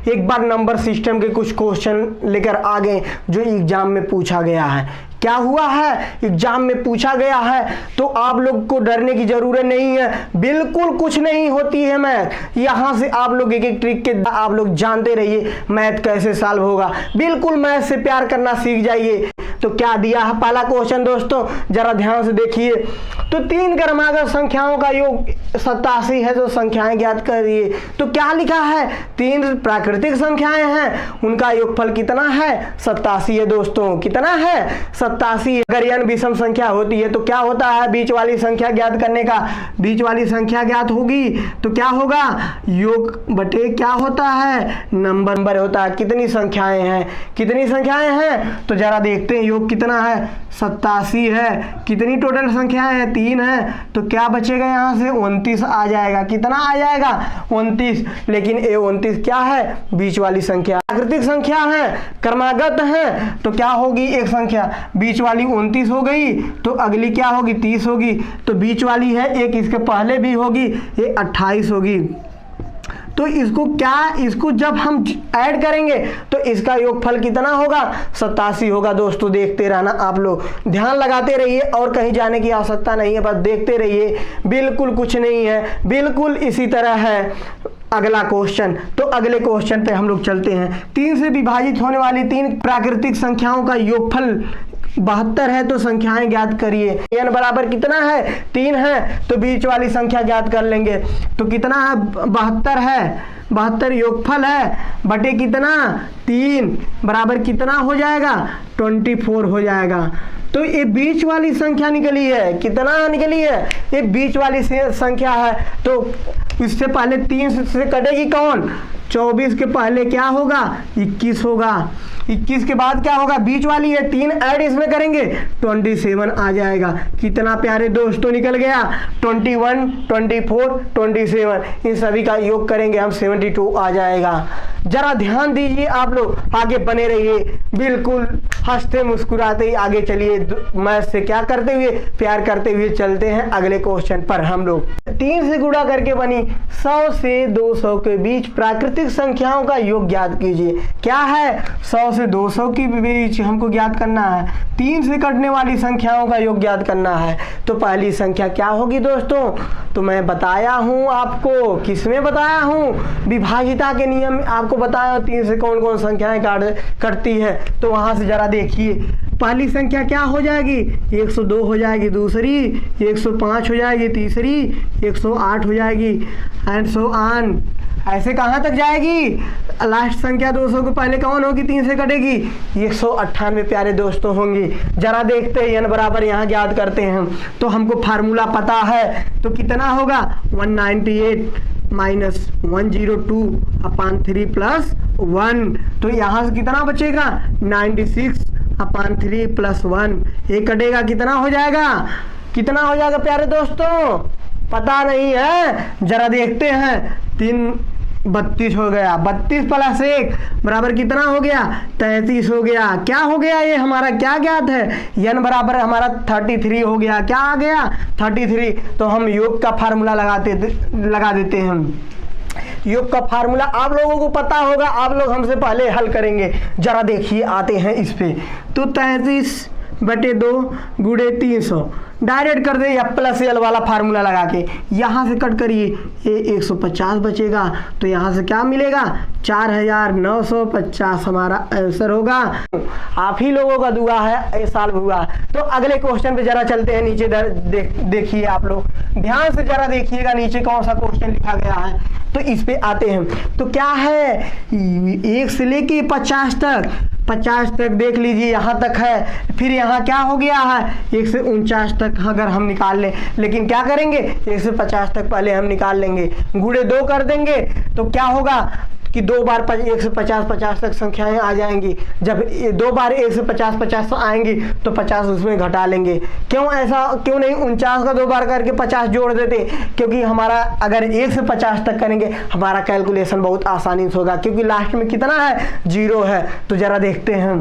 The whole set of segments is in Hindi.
एक बार नंबर सिस्टम के कुछ क्वेश्चन लेकर आ गए जो एग्जाम में पूछा गया है। क्या हुआ है, एग्जाम में पूछा गया है, तो आप लोग को डरने की जरूरत नहीं है, बिल्कुल कुछ नहीं होती है मैथ। यहाँ से आप लोग एक एक ट्रिक के आप लोग जानते रहिए मैथ कैसे सॉल्व होगा, बिल्कुल मैथ से प्यार करना सीख जाइए। तो क्या दिया है पहला क्वेश्चन दोस्तों, जरा ध्यान से देखिए। तो 3 क्रमागत संख्याओं का योग 87 है, तो संख्याएं ज्ञात करिए। तो क्या लिखा है, 3 प्राकृतिक संख्याएं हैं, उनका योगफल कितना है, 87 है दोस्तों। कितना है, 87। अगर n विषम संख्या होती है तो क्या होता है, बीच वाली संख्या ज्ञात करने का, बीच वाली संख्या ज्ञात होगी तो क्या होगा, योग बटे क्या होता है, नंबर होता है। कितनी संख्याएं हैं, कितनी संख्याएं हैं, तो जरा देखते हैं योग कितना है, 87 है। कितनी टोटल संख्याएं हैं, 3 है, तो क्या बचेगा यहाँ से, 29 आ जाएगा। कितना आ जाएगा, 29। लेकिन ये 29 क्या है, बीच वाली संख्या। प्राकृतिक संख्या है, क्रमागत है, तो क्या होगी, एक संख्या बीच वाली 29 हो गई, तो अगली क्या होगी, 30 होगी। तो बीच वाली है एक, इसके पहले भी होगी, ये 28 होगी। तो इसको क्या, इसको जब हम ऐड करेंगे तो इसका योगफल कितना होगा, 87 होगा दोस्तों। देखते रहना आप लोग, ध्यान लगाते रहिए और कहीं जाने की आवश्यकता नहीं है, बस देखते रहिए, बिल्कुल कुछ नहीं है, बिल्कुल इसी तरह है। अगला क्वेश्चन, तो अगले क्वेश्चन पे हम लोग चलते हैं। 3 से विभाजित होने वाली 3 प्राकृतिक संख्याओं का योगफल 72 है, तो संख्याएं ज्ञात करिए। n बराबर कितना है, 3 है, तो बीच वाली संख्या ज्ञात कर लेंगे। तो कितना है, 72 है, 72 योगफल है बटे कितना, 3 बराबर कितना हो जाएगा, 24 हो जाएगा। तो ये बीच वाली संख्या निकली है, कितना निकली है, ये बीच वाली संख्या है। तो इससे पहले 3 से कटेगी कौन, 24 के पहले क्या होगा, 21 होगा। 21 के बाद क्या होगा, बीच वाली है, 3 ऐड इसमें करेंगे, 27 आ जाएगा। कितना प्यारे दोस्तों निकल गया, 21, 24, 27, इन सभी का योग करेंगे हम, 72 आ जाएगा। जरा ध्यान दीजिए आप लोग, आगे बने रहिए, बिल्कुल हंसते मुस्कुराते ही आगे चलिए। मैथ से क्या करते हुए, प्यार करते हुए चलते हैं अगले क्वेश्चन पर हम लोग। 3 से गुणा करके बनी 100 से 200 के बीच प्राकृतिक संख्याओं का योग ज्ञात कीजिए। क्या है, 100 से 200 के बीच हमको ज्ञात करना है, 3 से कटने वाली संख्याओं का योग ज्ञात करना है। तो पहली संख्या क्या होगी दोस्तों, तो मैं बताया हूं आपको, किसमें बताया हूं, विभाजिता के नियम आपको बताया, 3 से कौन कौन संख्याएं कटती है। तो वहां से जरा देखिए, पहली संख्या क्या हो जाएगी, 102 हो जाएगी, दूसरी 105 हो जाएगी, तीसरी 108 हो जाएगी, एंड सो ऑन। ऐसे कहाँ तक जाएगी, लास्ट संख्या 200 के पहले कौन होगी, 3 से कटेगी, 198 प्यारे दोस्तों होंगी। जरा देखते हैं n बराबर यहाँ ज्ञात करते हैं। तो हमको फार्मूला पता है, तो कितना होगा, 198 माइनस 102 अपान 3 प्लस 1। तो यहाँ से कितना बचेगा, 96 अपान 3 प्लस 1। ये कटेगा, कितना हो जाएगा, कितना हो जाएगा प्यारे दोस्तों, पता नहीं है, जरा देखते हैं। 32 हो गया, 32 प्लस 1 बराबर कितना हो गया, 33 हो गया। क्या हो गया, ये हमारा क्या ज्ञात है, n बराबर हमारा 33 हो गया। क्या आ गया, 33। तो हम योग का फार्मूला लगा देते हैं। योग का फार्मूला आप लोगों को पता होगा, आप लोग हमसे पहले हल करेंगे। जरा देखिए, आते हैं इस पे। तो 33 बटे 2 गुणे 300 डायरेक्ट कर दे, या प्लस एल वाला फार्मूला लगा के यहाँ से कट करिए, ये 150 बचेगा। तो यहाँ से क्या मिलेगा, 4950 हमारा आंसर होगा। आप ही लोगों का दुआ है ये सॉल्व हुआ। तो अगले क्वेश्चन पे जरा चलते हैं, नीचे देखिए आप लोग ध्यान से, जरा देखिएगा नीचे कौन सा क्वेश्चन लिखा गया है। तो इस पे आते हैं। तो क्या है, 1 से लेके 50 तक देख लीजिए, यहाँ तक है। फिर यहाँ क्या हो गया है, 1 से 49 तक अगर हम निकाल लें, लेकिन क्या करेंगे, 1 से 50 तक पहले हम निकाल लेंगे, गुणे 2 कर देंगे। तो क्या होगा कि 2 बार 1 से 50 तक संख्याएं आ जाएंगी। जब 2 बार 1 से 50 आएंगी तो 50 उसमें घटा लेंगे। क्यों ऐसा, क्यों नहीं 49 का 2 बार करके 50 जोड़ देते, क्योंकि हमारा अगर 1 से 50 तक करेंगे हमारा कैलकुलेशन बहुत आसानी से होगा, क्योंकि लास्ट में कितना है, 0 है। तो जरा देखते हैं,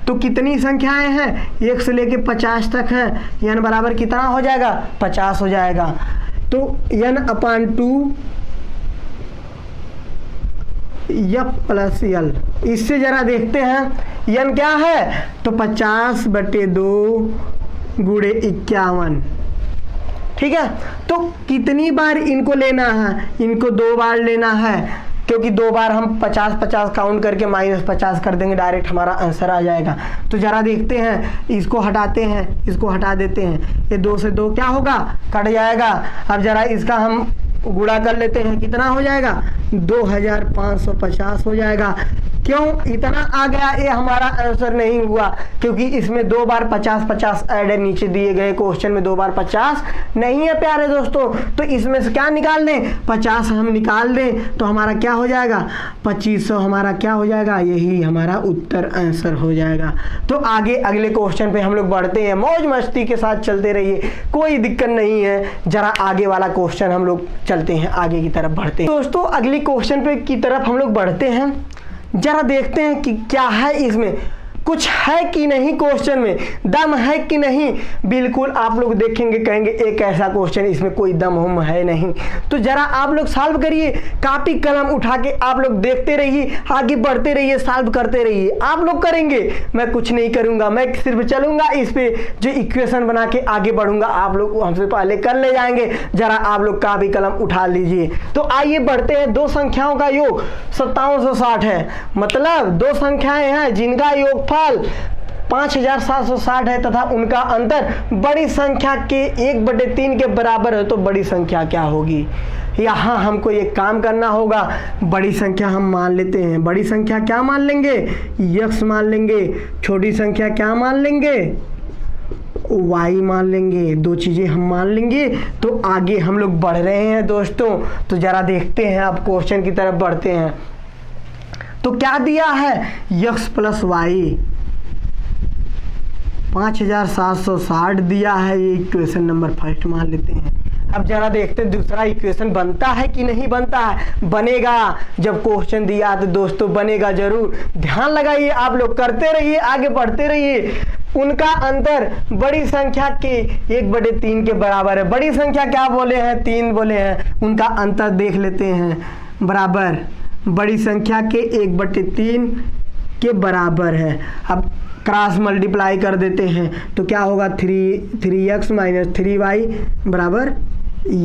तो कितनी संख्याएं हैं, 1 से लेके 50 तक है, n बराबर कितना हो जाएगा, 50 हो जाएगा। तो n/2 एफ प्लस यल। इससे जरा देखते हैं एन क्या है, तो 50/2 गुणे 51। ठीक है, तो कितनी बार इनको लेना है, इनको 2 बार लेना है, क्योंकि 2 बार हम 50-50 काउंट करके -50 कर देंगे, डायरेक्ट हमारा आंसर आ जाएगा। तो जरा देखते हैं, इसको हटाते हैं, इसको हटा देते हैं, ये 2 से 2 क्या होगा, कट जाएगा। अब जरा इसका हम गुणा कर लेते हैं, कितना हो जाएगा, 2550 हो जाएगा। क्यों इतना आ गया, ये हमारा आंसर नहीं हुआ, क्योंकि इसमें 2 बार 50-50 ऐड है, नीचे दिए गए क्वेश्चन में 2 बार 50 नहीं है प्यारे दोस्तों। तो इसमें से क्या निकाल दें, 50 हम निकाल दें तो हमारा क्या हो जाएगा, 2500 हमारा क्या हो जाएगा, यही हमारा उत्तर आंसर हो जाएगा। तो आगे अगले क्वेश्चन पे हम लोग बढ़ते हैं, मौज मस्ती के साथ चलते रहिए, कोई दिक्कत नहीं है। जरा आगे वाला क्वेश्चन हम लोग चलते हैं, आगे की तरफ बढ़ते हैं दोस्तों। अगली क्वेश्चन पे की तरफ हम लोग बढ़ते हैं, जरा देखते हैं कि क्या है इसमें, कुछ है कि नहीं, क्वेश्चन में दम है कि नहीं। बिल्कुल आप लोग देखेंगे कहेंगे एक ऐसा क्वेश्चन, इसमें कोई दम हम है नहीं। तो जरा आप लोग सॉल्व करिए, कॉपी कलम उठा के आप लोग देखते रहिए, आगे बढ़ते रहिए, सॉल्व करते रहिए। आप लोग करेंगे, मैं कुछ नहीं करूंगा, मैं सिर्फ चलूंगा इस पे जो इक्वेशन बना के आगे बढ़ूंगा, आप लोग हमसे पहले कर ले जाएंगे। जरा आप लोग कॉपी कलम उठा लीजिए। तो आइए बढ़ते हैं। 2 संख्याओं का योग 5760 है, मतलब 2 संख्याएं हैं जिनका योगफल 5760 है तथा उनका अंतर बड़ी संख्या के 1/3 के बराबर है। तो बड़ी संख्या क्या होगी, यहाँ हमको एक काम करना होगा, बड़ी संख्या हम मान लेते हैं। बड़ी संख्या क्या मान लेंगे, x मान लेंगे, छोटी संख्या क्या मान लेंगे, y मान लेंगे। 2 चीजें हम मान लेंगे तो आगे हम लोग बढ़ रहे हैं दोस्तों। तो जरा देखते हैं, अब क्वेश्चन की तरफ बढ़ते हैं। तो क्या दिया है, x प्लस वाई 5760 दिया है, ये इक्वेशन नंबर फर्स्ट मान लेते हैं। अब जरा देखते हैं दूसरा इक्वेशन बनता है कि नहीं बनता है। बनेगा, जब क्वेश्चन दिया तो दोस्तों बनेगा जरूर। ध्यान लगाइए, आप लोग करते रहिए, आगे बढ़ते रहिए। उनका अंतर बड़ी संख्या के 1/3 के बराबर है। बड़ी संख्या क्या बोले हैं, 3 बोले हैं। उनका अंतर देख लेते हैं, बराबर बड़ी संख्या के 1/3 के बराबर है। अब क्रॉस मल्टीप्लाई कर देते हैं तो क्या होगा, 3x - 3y बराबर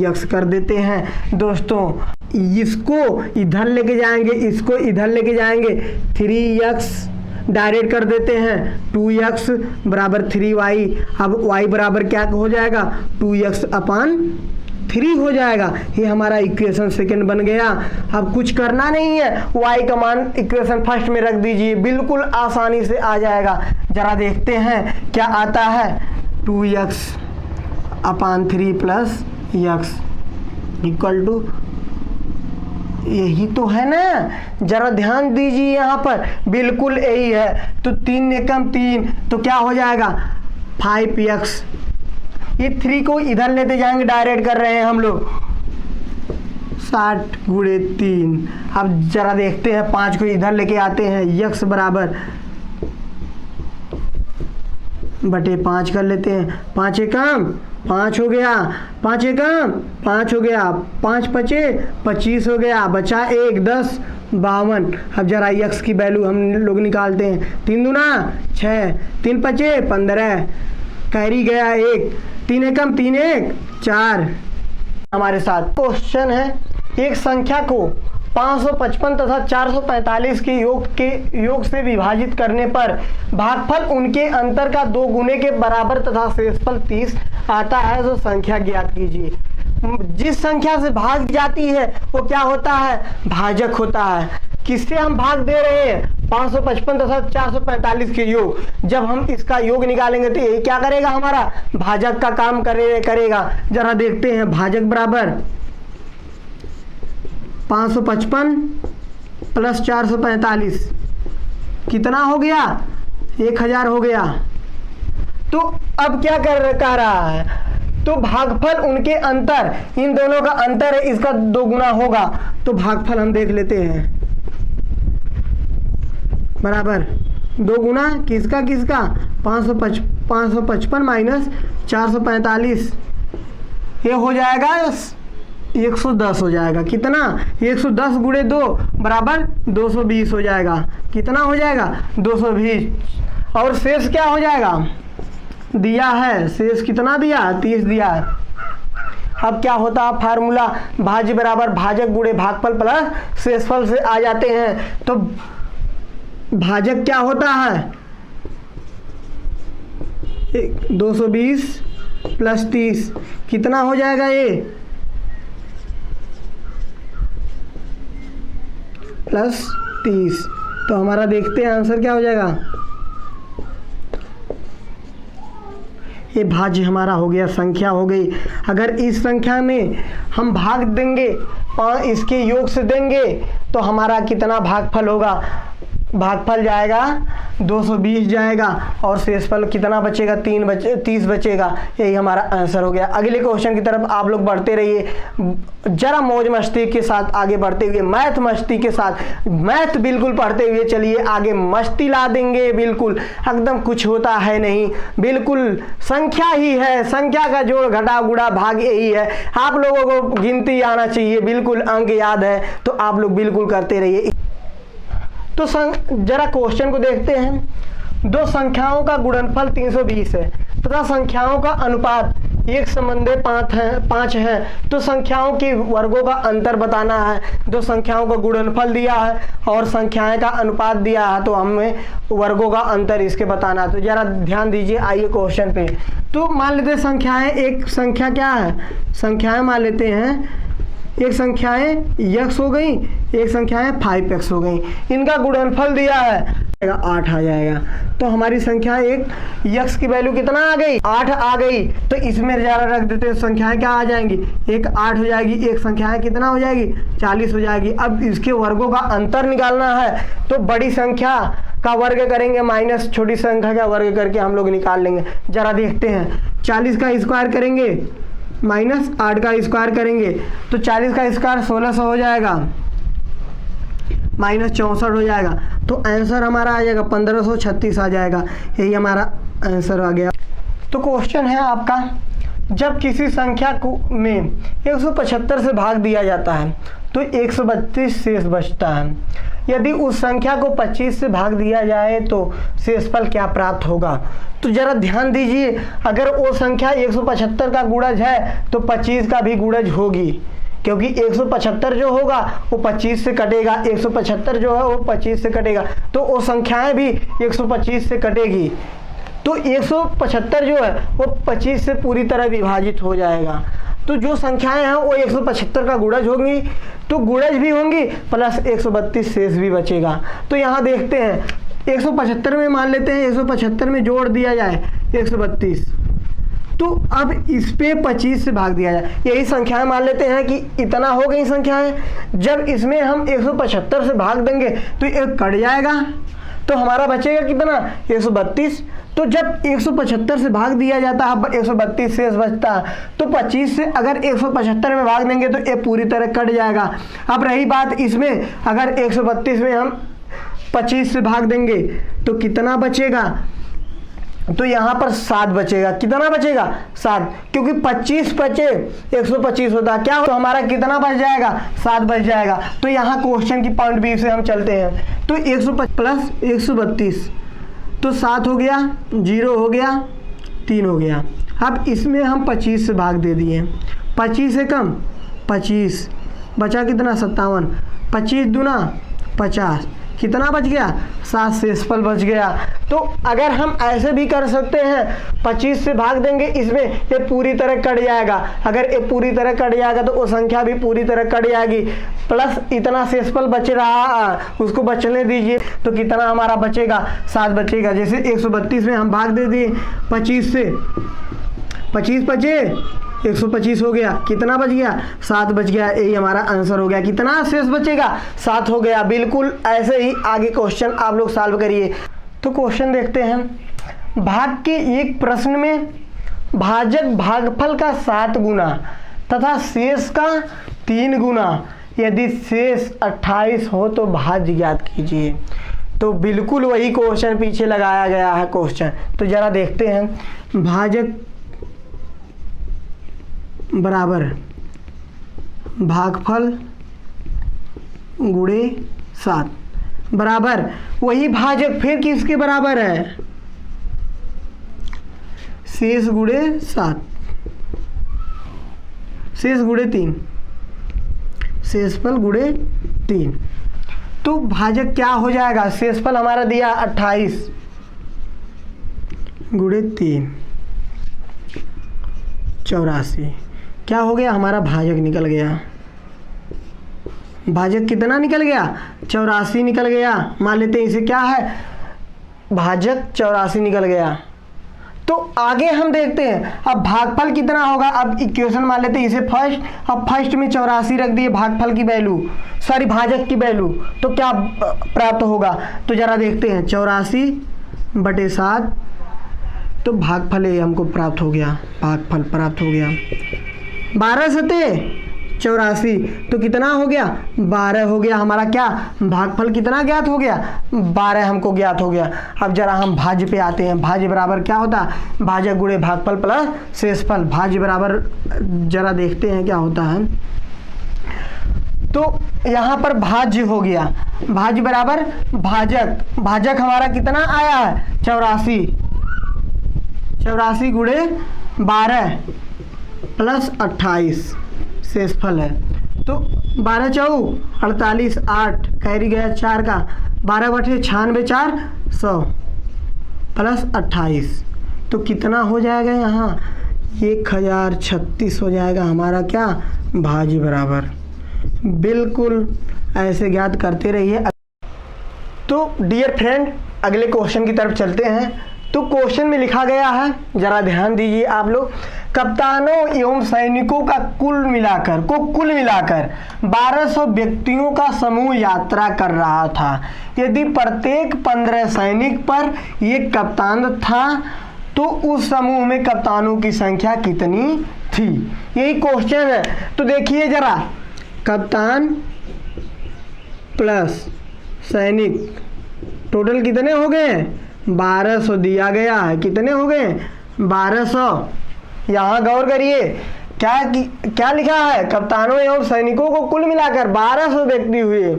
x कर देते हैं दोस्तों। इसको इधर लेके जाएंगे, इसको इधर लेके जाएंगे, 3x डायरेक्ट कर देते हैं, 2x बराबर 3y। अब y बराबर क्या हो जाएगा, 2x/3 हो जाएगा। ये हमारा इक्वेशन सेकंड बन गया। अब कुछ करना नहीं है, y का मान इक्वेशन फर्स्ट में रख दीजिए, बिल्कुल आसानी से आ जाएगा। जरा देखते हैं क्या आता है, 2x/3 plus x equal to, यही तो है ना। जरा ध्यान दीजिए यहाँ पर, बिल्कुल यही है। तो 3 एकम 3, तो क्या हो जाएगा, 5x। ये 3 को इधर लेते जाएंगे, डायरेक्ट कर रहे हैं हम लोग, 60 गुणे 3। अब जरा देखते हैं, 5 को इधर लेके आते हैं, x बराबर बटे 5 कर लेते हैं। 5 एकम 5 हो गया, 5 एकम 5 हो गया, 5 पचे 25 हो गया, बचा 1 10 52। अब जरा x की वैल्यू हम लोग निकालते हैं, 3 दूना 6, 3 पचे 15, कैरी गया 1, 3 एकम 3 1 4। हमारे साथ क्वेश्चन है, एक संख्या को 555 तथा 445 के योग से विभाजित करने पर भागफल उनके अंतर का 2 गुने के बराबर तथा शेषफल 30 आता है, तो संख्या ज्ञात कीजिए। जिस संख्या से भाग जाती है वो क्या होता है, भाजक होता है। किससे हम भाग दे रहे हैं, 555 तथा 445 के योग। जब हम इसका योग निकालेंगे तो ये क्या करेगा, हमारा भाजक का काम करेगा। जरा देखते हैं, भाजक बराबर 555 प्लस 445 कितना हो गया, 1000 हो गया। तो अब क्या कह रहा है, तो भागफल उनके अंतर, इन दोनों का अंतर है, इसका 2 गुना होगा। तो भागफल हम देख लेते हैं, बराबर 2 गुना किसका 555 माइनस 445, ये हो जाएगा 110 हो जाएगा। कितना? 110 गुणे 2 बराबर 220 हो जाएगा। कितना हो जाएगा? 220। और शेष क्या हो जाएगा? दिया है शेष कितना दिया? 30 दिया है। अब क्या होता है फार्मूला? भाज्य बराबर भाजक गुणे भागफल प्लस शेषफल से आ जाते हैं। तो भाजक क्या होता है? 220 प्लस 30 कितना हो जाएगा? ये प्लस 30। तो हमारा देखते हैं आंसर क्या हो जाएगा। ये भाज्य हमारा हो गया, संख्या हो गई। अगर इस संख्या में हम भाग देंगे, इसके योग से देंगे, तो हमारा कितना भागफल होगा? भागफल जाएगा 220 जाएगा और शेषफल कितना बचेगा? 30 बचेगा। यही हमारा आंसर हो गया। अगले क्वेश्चन की तरफ आप लोग बढ़ते रहिए, जरा मौज मस्ती के साथ आगे बढ़ते हुए, मैथ मस्ती के साथ, मैथ बिल्कुल पढ़ते हुए चलिए आगे। मस्ती ला देंगे बिल्कुल, एकदम कुछ होता है नहीं, बिल्कुल संख्या ही है, संख्या का जोड़ घटा गुणा भाग यही है। आप लोगों को गिनती आना चाहिए, बिल्कुल अंक याद है तो आप लोग बिल्कुल करते रहिए। तो जरा क्वेश्चन को देखते हैं। दो संख्याओं का गुणनफल 320 है तथा संख्याओं का अनुपात 1:5 है। तो संख्याओं के वर्गों का अंतर बताना है। दो संख्याओं का गुणनफल दिया है और संख्याएं का अनुपात दिया है, तो हमें वर्गों का अंतर इसके बताना है। तो जरा ध्यान दीजिए, आइए क्वेश्चन पे। तो मान लेते हैं संख्याएं, एक संख्या क्या है? संख्याएं मान लेते हैं, एक संख्याएं x हो गई, एक संख्याएं 5x हो गई। इनका गुणनफल दिया है 8 आ जाएगा। तो हमारी संख्या एक x की वैल्यू कितना आ गई? 8 आ गई। तो इसमें ज़रा रख देते हैं, संख्याएं क्या आ जाएंगी? एक 8 हो जाएगी, एक संख्याएं कितना हो जाएगी? 40 हो जाएगी। अब इसके वर्गों का अंतर निकालना है, तो बड़ी संख्या का वर्ग करेंगे माइनस छोटी संख्या का वर्ग करके हम लोग निकाल लेंगे। जरा देखते हैं, 40 का स्क्वायर करेंगे माइनस 8 का स्क्वायर करेंगे तो 40 का स्क्वायर 1600 हो जाएगा, माइनस 64 हो जाएगा। तो आंसर हमारा आ जाएगा 1536 आ जाएगा। यही हमारा आंसर आ गया। तो क्वेश्चन है आपका, जब किसी संख्या को में 175 से भाग दिया जाता है तो 132 शेष बचता है। यदि उस संख्या को 25 से भाग दिया जाए तो शेषफल क्या प्राप्त होगा? तो जरा ध्यान दीजिए, अगर वो संख्या 175 का गुणज है तो 25 का भी गुणज होगी, क्योंकि 175 जो होगा वो 25 से कटेगा, 175 जो है वो 25 से कटेगा, तो वो संख्याएं भी 125 से कटेगी। तो 175 जो है वो 25 से पूरी तरह विभाजित हो जाएगा। तो जो संख्याएं हैं वो 175 का गुणज होंगी, तो गुणज भी होंगी प्लस 132 शेष भी बचेगा। तो यहाँ देखते हैं 175 में मान लेते हैं, 175 में जोड़ दिया जाए 132, तो अब इस पे 25 से भाग दिया जाए। यही संख्याएं मान लेते हैं कि इतना हो गई संख्याएं। जब इसमें हम 175 से भाग देंगे तो एक कट जाएगा, तो हमारा बचेगा कितना? 132। तो जब 175 से भाग दिया जाता है 132 शेष बचता है, तो 25 से अगर 175 में भाग देंगे तो ये पूरी तरह कट जाएगा। अब रही बात इसमें, अगर 132 में हम 25 से भाग देंगे तो कितना बचेगा? तो यहाँ पर 7 बचेगा। कितना बचेगा? 7, क्योंकि 25 बचे 125 होता क्या, तो हमारा कितना बच जाएगा? 7 बच जाएगा। तो यहाँ क्वेश्चन की पॉइंट व्यू से हम चलते हैं। तो 125 प्लस 132 तो 7 हो गया, 0 हो गया, 3 हो गया। अब इसमें हम 25 से भाग दे दिए, 25 से कम 25, बचा कितना? 57, 25 दूना 50, कितना बच गया? 7 शेषफल बच गया। तो अगर हम ऐसे भी कर सकते हैं, 25 से भाग देंगे इसमें, ये पूरी तरह कट जाएगा। अगर ये पूरी तरह कट जाएगा तो वो संख्या भी पूरी तरह कट जाएगी, प्लस इतना शेषफल बच रहा उसको बचने दीजिए, तो कितना हमारा बचेगा? 7 बचेगा। जैसे 132 में हम भाग दे दिए 25 से, 25 बचे 125 हो गया, कितना बच गया? 7 बच गया। यही हमारा आंसर हो गया। कितना शेष बचेगा? 7 हो गया। बिल्कुल ऐसे ही आगे क्वेश्चन आप लोग सॉल्व करिए। तो क्वेश्चन देखते हैं, भाग के एक प्रश्न में भाजक भागफल का 7 गुना तथा शेष का 3 गुना, यदि शेष 28 हो तो भाज्य ज्ञात कीजिए। तो बिल्कुल वही क्वेश्चन पीछे लगाया गया है क्वेश्चन। तो जरा देखते हैं, भाजक बराबर भागफल गुणे 7 बराबर वही भाजक फिर किसके बराबर है, शेष गुणे 7, शेष गुणे 3, शेषफल गुणे 3। तो भाजक क्या हो जाएगा, शेषफल हमारा दिया 28 गुणे 3 84। क्या हो गया, हमारा भाजक निकल गया। भाजक कितना निकल गया, 84 निकल गया। मान लेते हैं इसे क्या है, भाजक 84 निकल गया। तो आगे हम देखते हैं अब भागफल कितना होगा। अब इक्वेशन मान लेते हैं इसे फर्स्ट। अब फर्स्ट में 84 रख दिए भागफल की वैल्यू, सॉरी भाजक की वैल्यू, तो क्या प्राप्त होगा। तो जरा देखते हैं 84/7, तो भागफल ये हमको प्राप्त हो गया, भागफल प्राप्त हो गया। 12 सते 84, तो कितना हो गया, 12 हो गया हमारा। क्या भागफल कितना ज्ञात हो गया, 12 हमको ज्ञात हो गया। अब जरा हम भाज्य पे आते हैं। भाज्य बराबर क्या होता है, भाजक गुणे भागफल प्लस शेषफल। भाज्य बराबर जरा देखते हैं क्या होता है। तो यहाँ पर भाज्य हो गया, भाज्य बराबर भाजक, भाजक हमारा कितना आया है 84, 84 गुणे 12 प्लस 28 शेषफल है। तो 12 चौक 48, 8 कैरी गया 4 का, 12/96 4 100 प्लस 28, तो कितना हो जाएगा यहाँ 1036 हो जाएगा हमारा क्या, भाज्य बराबर। बिल्कुल ऐसे ज्ञात करते रहिए। तो डियर फ्रेंड अगले क्वेश्चन की तरफ चलते हैं। तो क्वेश्चन में लिखा गया है, जरा ध्यान दीजिए आप लोग, कप्तानों एवं सैनिकों का कुल मिलाकर 1200 व्यक्तियों का समूह यात्रा कर रहा था। यदि प्रत्येक 15 सैनिक पर एक कप्तान था तो उस समूह में कप्तानों की संख्या कितनी थी, यही क्वेश्चन है। तो देखिए जरा, कप्तान प्लस सैनिक टोटल कितने हो गए, 1200 दिया गया है। कितने हो गए 1200। यहाँ गौर करिए क्या लिखा है, कप्तानों एवं सैनिकों को कुल मिलाकर 1200 व्यक्ति हुए।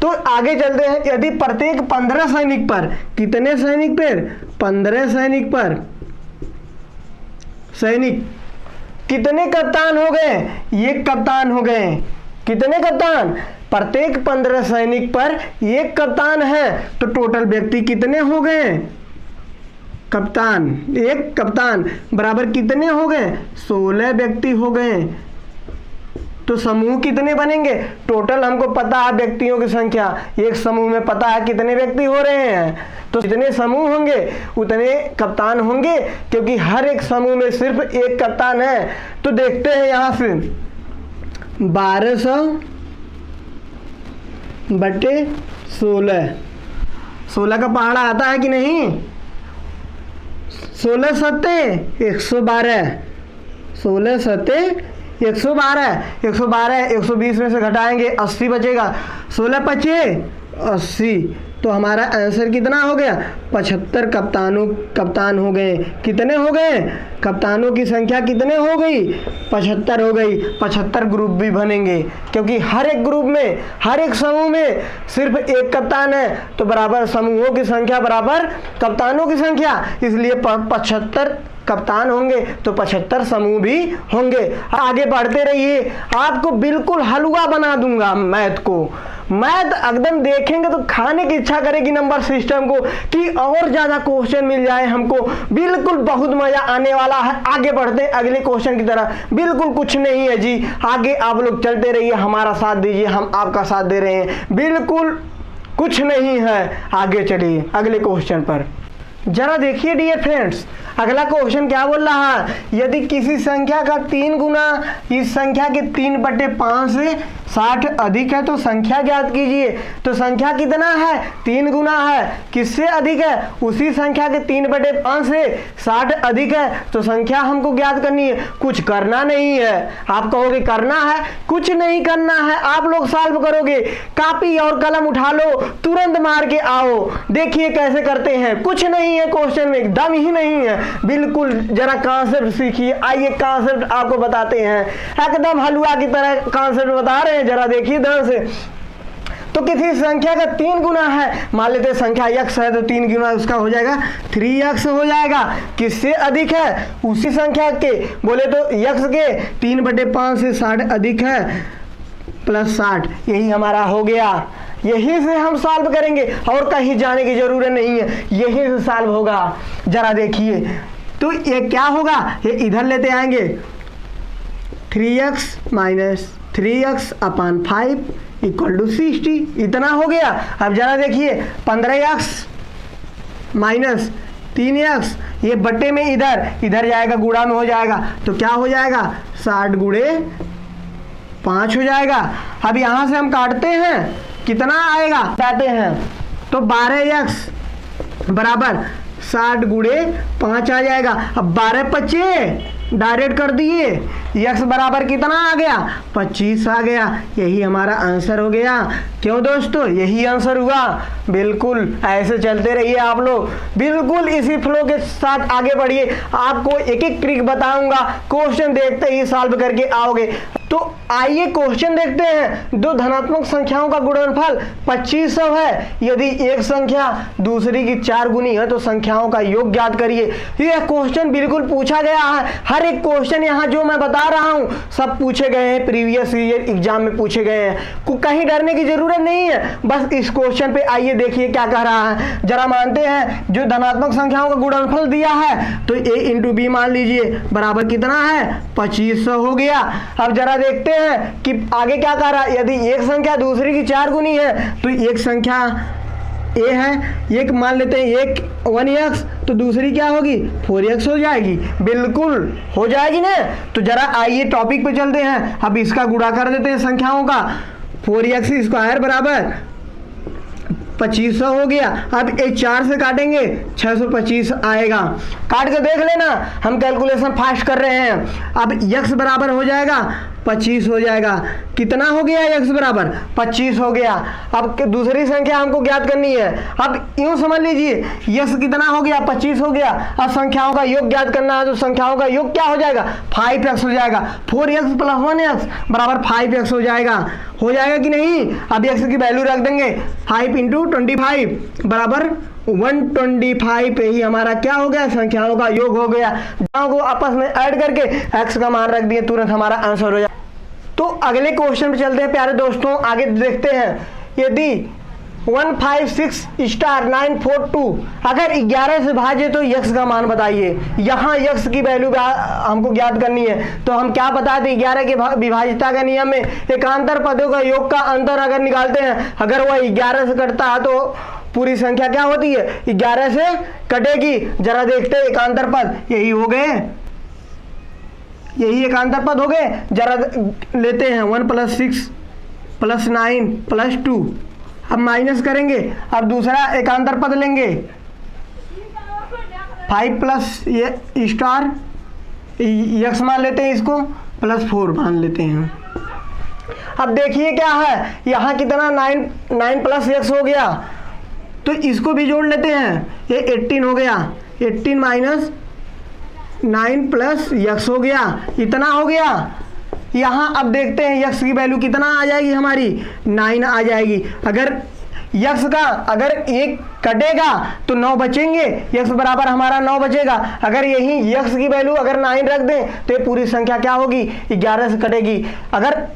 तो आगे चलते हैं। यदि प्रत्येक 15 सैनिक पर, कितने सैनिक पर, 15 सैनिक पर, सैनिक कितने कप्तान हो गए, एक कप्तान हो गए। कितने कप्तान, प्रत्येक 15 सैनिक पर एक कप्तान है, तो टोटल व्यक्ति कितने हो गए, कप्तान, एक कप्तान बराबर कितने हो गए, 16 व्यक्ति हो गए। तो समूह कितने बनेंगे, टोटल हमको पता है व्यक्तियों की संख्या, एक समूह में पता है कितने व्यक्ति हो रहे हैं, तो जितने समूह होंगे उतने कप्तान होंगे, क्योंकि हर एक समूह में सिर्फ एक कप्तान है। तो देखते हैं यहाँ से 1200/16, 16 का पहाड़ा आता है कि नहीं, 16 सत्ते 112, 16 सत्ते 112, 120 में से घटाएंगे 80 बचेगा, 16 पचे 80, तो हमारा आंसर कितना हो गया, 75 कप्तान हो गए। कितने हो गए, कप्तानों की संख्या कितने हो गई, 75 हो गई। 75 ग्रुप भी बनेंगे, क्योंकि हर एक ग्रुप में, हर एक समूह में सिर्फ एक कप्तान है, तो बराबर समूहों की संख्या बराबर कप्तानों की संख्या, इसलिए 75 कप्तान होंगे तो 75 समूह भी होंगे। आगे बढ़ते रहिए, आपको बिल्कुल हलवा बना दूंगा मैथ को। मैथ एकदम देखेंगे तो खाने की इच्छा करेगी नंबर सिस्टम को, कि और ज़्यादा क्वेश्चन मिल जाए हमको, बिल्कुल बहुत मज़ा आने वाला है। आगे बढ़ते हैं अगले क्वेश्चन की तरफ। बिल्कुल कुछ नहीं है जी, आगे आप लोग चलते रहिए, हमारा साथ दीजिए, हम आपका साथ दे रहे हैं। बिल्कुल कुछ नहीं है, आगे चलिए अगले क्वेश्चन पर। जरा देखिए डियर फ्रेंड्स, अगला क्वेश्चन क्या बोल रहा है, यदि किसी संख्या का 3 गुना इस संख्या के 3/5 से 60 अधिक है तो संख्या ज्ञात कीजिए। तो संख्या कितना है, 3 गुना है। किससे अधिक है, उसी संख्या के 3/5 से 60 अधिक है तो संख्या हमको ज्ञात करनी है। कुछ करना नहीं है। आप कहोगे करना है, कुछ नहीं करना है। आप लोग सॉल्व करोगे, कापी और कलम उठा लो, तुरंत मार के आओ। देखिए कैसे करते हैं, कुछ नहीं है क्वेश्चन में, एकदम ही नहीं है बिल्कुल। जरा कॉन्सेप्ट सीखिए। आइए कॉन्सेप्ट आपको बताते हैं, एकदम हलवा की तरह कॉन्सेप्ट बता रहे हैं, जरा देखिए ध्यान से। तो किसी संख्या का 3 गुना है, मान लेते हैं संख्या x है तो 3 गुना उसका हो जाएगा 3x हो जाएगा। किससे अधिक है, उसी संख्या के, बोले तो x के 3/5 से 60 अधिक है प्लस 60, यही हमारा हो गया। यही से हम सॉल्व करेंगे और कहीं जाने की जरूरत नहीं है, यही से सॉल्व होगा। जरा देखिए तो ये क्या होगा, ये इधर लेते आएंगे 3x minus 3x/5 equal to 60, इतना हो गया। अब जरा देखिए 15x माइनस 3x, ये बट्टे में इधर जाएगा, गुणा में हो जाएगा तो क्या हो जाएगा 60 गुणे 5 हो जाएगा। अब यहां से हम काटते हैं, कितना आएगा काटते हैं तो 12x बराबर 60 गुणे 5 आ जाएगा। अब 12×5 डायरेक्ट कर दिए, x बराबर कितना आ गया 25 आ गया। यही हमारा आंसर हो गया। क्यों दोस्तों, यही आंसर हुआ। बिल्कुल ऐसे चलते रहिए आप लोग, बिल्कुल इसी फ्लो के साथ आगे बढ़िए। आपको एक एक ट्रिक बताऊंगा, क्वेश्चन देखते ही सॉल्व करके आओगे। तो आइए क्वेश्चन देखते हैं। दो धनात्मक संख्याओं का गुणनफल 2500 है। यदि एक संख्या दूसरी की 4 गुनी है तो संख्याओं का योग ज्ञात करिए। यह क्वेश्चन बिल्कुल पूछा गया है। हर एक क्वेश्चन यहाँ जो मैं बता रहा हूँ सब पूछे गए हैं, प्रीवियस ईयर एग्जाम में पूछे गए हैं। कहीं डरने की जरूरत नहीं है। बस इस क्वेश्चन पे आइए देखिए क्या कह रहा है। जरा मानते हैं जो धनात्मक संख्याओं का गुणनफल दिया है तो a इंटू बी मान लीजिए बराबर कितना है 2500 हो गया। अब जरा देखते हैं कि आगे क्या कह रहा है। यदि एक संख्या दूसरी की 4 गुनी है तो एक संख्या a है, एक मान लेते हैं एक 1x तो दूसरी क्या होगी 4x हो जाएगी। बिल्कुल हो जाएगी ना। तो जरा आइए टॉपिक पे चलते हैं। अब इसका गुणा कर देते हैं संख्याओं का। 4x² बराबर 2500 हो गया। अब ये 4 से काटेंगे 625 आएगा। काट के देख लेना, हम कैलकुलेशन फास्ट कर रहे हैं। अब x बराबर हो जाएगा 25 हो जाएगा। कितना हो गया x बराबर 25 हो गया। अब दूसरी संख्या हमको ज्ञात करनी है। अब यूं समझ लीजिए x कितना हो गया 25 हो गया। अब संख्याओं का योग ज्ञात करना है तो संख्याओं का योग क्या हो जाएगा 5x हो जाएगा। 4x + 1x बराबर 5x हो जाएगा कि नहीं। अब x की वैल्यू रख देंगे 5 × 25 बराबर 125। ही हमारा क्या हो गया, संख्याओं का योग हो गया। दोनों को आपस में ऐड करके x का मान रख दिए, तुरंत हमारा आंसर हो जाए। तो अगले क्वेश्चन पे चलते हैं प्यारे दोस्तों, आगे देखते हैं। यदि 156*942 अगर 11 से भाजे तो x का मान बताइए। यहाँ x की वैल्यू हमको ज्ञात करनी है। तो हम क्या बताए थे 11 के विभाजिता के नियम में एकांतर पदों का योग का अंतर अगर निकालते हैं, अगर वह 11 से कटता है तो पूरी संख्या क्या होती है 11 से कटेगी। जरा देखते हैं एकांतर पद, यही हो गए, यही एकांतर पद हो गए। जरा लेते हैं 1 + 6 + 9 + 2। अब माइनस करेंगे। अब दूसरा एकांतर पद लेंगे 5 + ये स्टार x मान लेते हैं, इसको +4 मान लेते हैं। अब देखिए क्या है, यहाँ कितना 9 + x हो गया तो इसको भी जोड़ लेते हैं। ये 18 हो गया, 18 - 9 + x हो गया, इतना हो गया। यहाँ अब देखते हैं x की वैल्यू कितना आ जाएगी हमारी 9 आ जाएगी। अगर x का अगर 1 कटेगा तो 9 बचेंगे, x बराबर हमारा 9 बचेगा। अगर यही x की वैल्यू अगर 9 रख दें तो ये पूरी संख्या क्या होगी 11 से कटेगी। अगर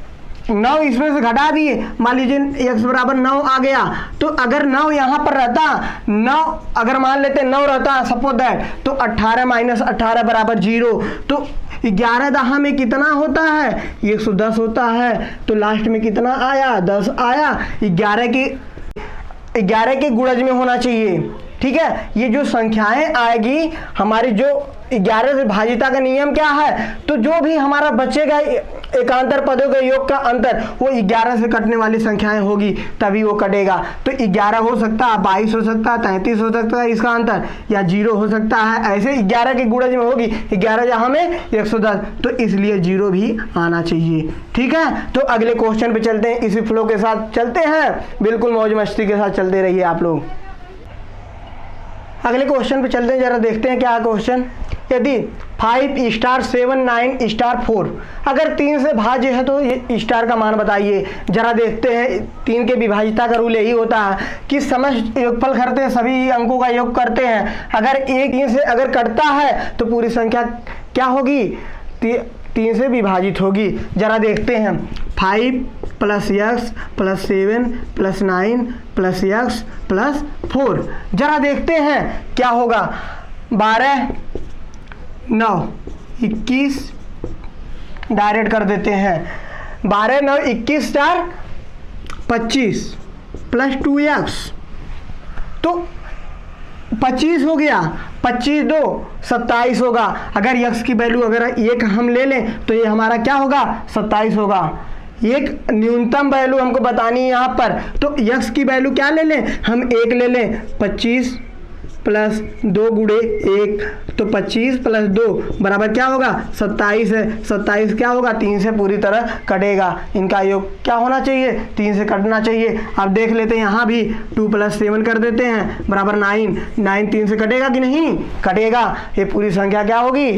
9 इसमें से घटा दिए, मान लीजिए x बराबर 9 आ गया। तो अगर 9 यहाँ पर रहता, 9 अगर मान लेते 9 रहता सपोज दैट, तो 18 - 18 बराबर 0। तो 11 दहा में कितना होता है 110 होता है। तो लास्ट में कितना आया 10 आया। 11 के गुणज में होना चाहिए, ठीक है। ये जो संख्याएं आएगी हमारी, जो 11 से भाजिता का नियम क्या है, तो जो भी हमारा बचेगा एकांतर पदों के योग का अंतर वो 11 से कटने वाली संख्याएं होगी तभी वो कटेगा। तो 11 हो सकता है, 22 हो सकता है, 33 हो सकता है इसका अंतर, या 0 हो सकता है। ऐसे 11 के गुणज में होगी 11 जहाँ में 110, तो इसलिए 0 भी आना चाहिए। ठीक है, तो अगले क्वेश्चन पे चलते हैं, इसी फ्लो के साथ चलते हैं, बिल्कुल मौज मस्ती के साथ चलते रहिए आप लोग। अगले क्वेश्चन पे चलते हैं, जरा देखते हैं क्या क्वेश्चन। यदि 5 स्टार 7 9 स्टार 4 अगर 3 से भाज्य है तो ये स्टार का मान बताइए। जरा देखते हैं, 3 के विभाजिता का रूल यही होता है कि समस्त योगफल करते हैं, सभी अंकों का योग करते हैं। अगर एक 3 से अगर कटता है तो पूरी संख्या क्या होगी, 3 से विभाजित होगी। जरा देखते हैं, 5 + x + 7 + 9 + x + 4। जरा देखते हैं क्या होगा। 12 9 21 डायरेक्ट कर देते हैं। 12 9 21 स्टार 25 + 2x, तो 25 हो गया, 25 2 27 होगा। अगर x की वैल्यू अगर 1 हम ले लें तो ये हमारा क्या होगा, 27 होगा। एक न्यूनतम वैल्यू हमको बतानी है यहाँ पर, तो x की वैल्यू क्या ले लें, हम 1 ले लें। 25 + 2 × 1, तो 25 + 2 बराबर क्या होगा, 27 है। 27 क्या होगा, 3 से पूरी तरह कटेगा। इनका योग क्या होना चाहिए, 3 से कटना चाहिए। अब देख लेते हैं यहाँ भी, 2 + 7 कर देते हैं बराबर 9। 9 3 से कटेगा कि नहीं, कटेगा। ये पूरी संख्या क्या होगी,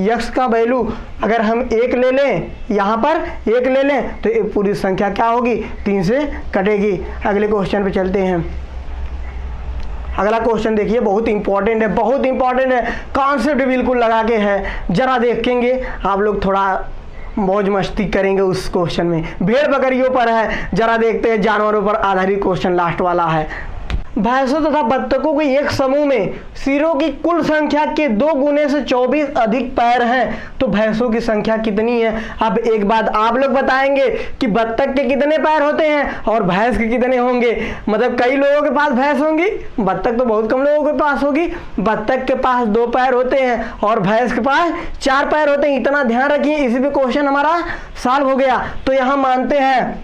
x का वैल्यू अगर हम 1 ले लें, यहाँ पर 1 ले लें, तो ये पूरी संख्या क्या होगी, 3 से कटेगी। अगले क्वेश्चन पे चलते हैं। अगला क्वेश्चन देखिए, बहुत इंपॉर्टेंट है, बहुत इंपॉर्टेंट है, कॉन्सेप्ट बिल्कुल लगा के है। जरा देखेंगे आप लोग, थोड़ा मौज मस्ती करेंगे उस क्वेश्चन में। भेड़ बकरियों पर है, जरा देखते हैं, जानवरों पर आधारित क्वेश्चन लास्ट वाला है। भैंसों तथा बत्तखों के एक समूह में सिरों की कुल संख्या के 2 गुने से 24 अधिक पैर हैं, तो भैंसों की संख्या कितनी है। अब एक बात आप लोग बताएंगे कि बत्तख के कितने पैर होते हैं और भैंस के कितने होंगे। मतलब कई लोगों के पास भैंस होंगी, बत्तख तो बहुत कम लोगों के पास होगी। बत्तख के पास 2 पैर होते हैं और भैंस के पास 4 पैर होते हैं। इतना ध्यान रखिए, इसी पे क्वेश्चन हमारा सॉल्व हो गया। तो यहाँ मानते हैं,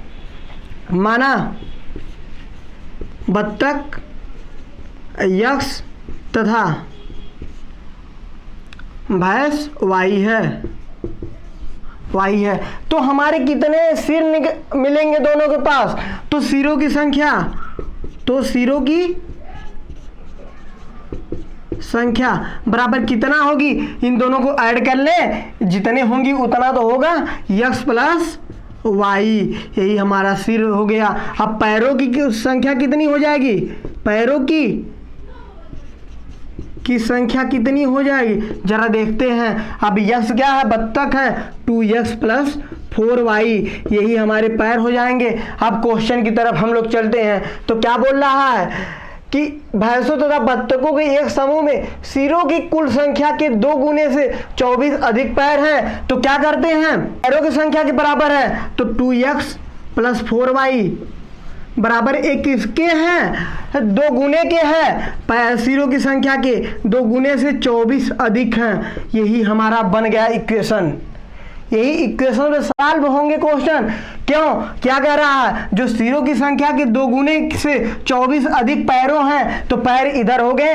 माना बत्तख x तथा भैंस y है, तो हमारे कितने सिर मिलेंगे दोनों के पास, तो सिरों की संख्या, बराबर कितना होगी, इन दोनों को ऐड कर ले, जितने होंगी उतना तो होगा, x + y, यही हमारा सिर हो गया। अब पैरों की संख्या कितनी हो जाएगी, पैरों की संख्या कितनी हो जाएगी, जरा देखते हैं। अब यक्स क्या है, बत्तख है, 2x + 4y, यही हमारे पैर हो जाएंगे। अब क्वेश्चन की तरफ हम लोग चलते हैं। तो क्या बोल रहा है कि भैंसों तथा बत्तखों के एक समूह में सिरों की कुल संख्या के 2 गुने से 24 अधिक पैर हैं, तो क्या करते हैं, पैरों की संख्या के बराबर है, तो 2x + 4y बराबर एक किसके हैं, 2 गुने के हैं, सिरों की संख्या के 2 गुने से 24 अधिक हैं। यही हमारा बन गया इक्वेशन। यही इक्वेशन में सॉल्व होंगे क्वेश्चन। क्यों, क्या कह रहा है, जो सिरों की संख्या के 2 गुने से 24 अधिक पैरों हैं, तो पैर इधर हो गए,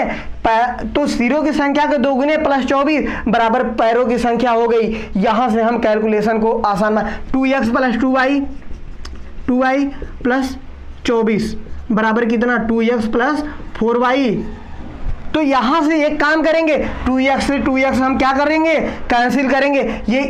तो सिरों की संख्या के 2 गुने + 24 बराबर पैरों की संख्या हो गई। यहां से हम कैलकुलेशन को आसान में 2x + 2y, 2y + 24 बराबर कितना, 2x + 4y। तो यहां से एक काम करेंगे, 2x से 2x हम क्या करेंगे, कैंसिल करेंगे, ये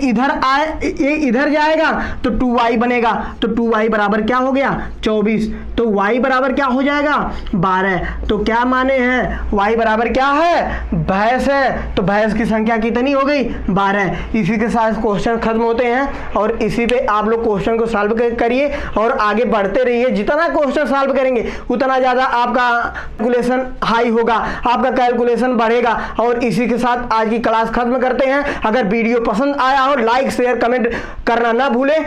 इधर जाएगा तो 2y बनेगा, तो 2y बराबर क्या हो गया, 24, तो y बराबर क्या हो जाएगा, 12। तो क्या माने हैं, y बराबर क्या है, भैंस है, तो भैंस की संख्या कितनी हो गई, 12। इसी के साथ क्वेश्चन खत्म होते हैं और इसी पे आप लोग क्वेश्चन को सॉल्व करिए और आगे बढ़ते रहिए। जितना क्वेश्चन सॉल्व करेंगे उतना ज़्यादा आपका कैलकुलेशन हाई होगा, आपका कैलकुलेशन बढ़ेगा। और इसी के साथ आज की क्लास खत्म करते हैं। अगर वीडियो पसंद आया हो, लाइक शेयर कमेंट करना ना भूलें।